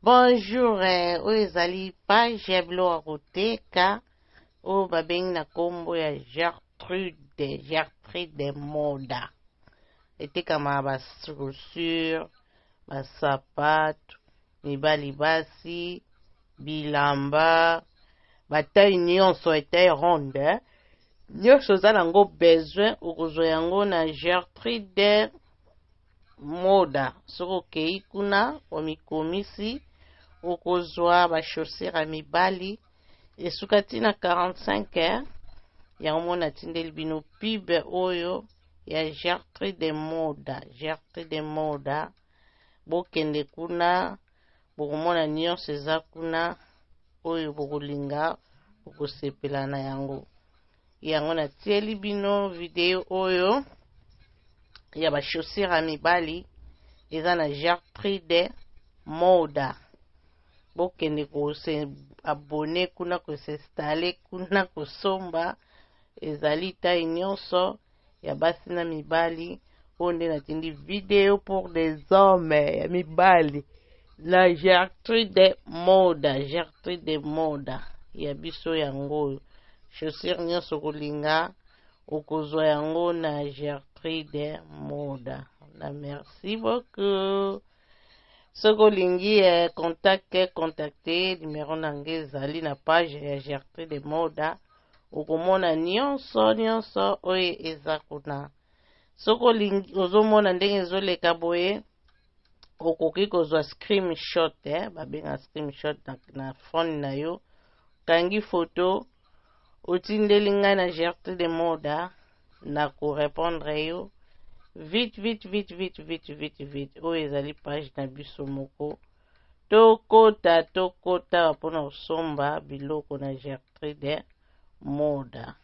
Bonjour, oyo ezali page ya biloko ya koteka oyo babengi na nkombo ya Gertrude Moda. Etekama bachaussure, basapato, mibali basi, bilamba, bataille nyonso, etaille ronde, nyonso oza nango besoin okozwa yango na Gertrude Moda. Soki okei kuna omikomisi okozwa bachaussure ya mibali esuka tina 45 yango mona tindeli bino pub oyo ya Gertrude Moda. Bokende kuna bokomona nyonso eza kuna oyo bokolinga bokosepela na yango natieli bino video oyo ya bachaussure ya mibali eza na Gertrude Moda. Bokende kose abone kuna kose installe kuna kosomba ezali taille nyonso ya basi na mibali. Onde natindi video pour des hommes ya mibali la Gertrude Moda ya biso yango. Chaussure nyonso kolinga okozwa yango na Gertrude Moda. Na merci beaucoup. Soko lingi contacte numéro nange ezali na page ya Gertrude Moda. Okomona nyonso oyo eza kuna. Soko lingi ozomona ndenge ezoleka boye okoki kozwa screenshot babenga screenshot na phone na yo. Kangi photo otindeli ngai na Gertrude Moda na korepondre yo vite oyo ezali page na biso moko. Tokota mpona kosomba biloko na Gertrude Moda.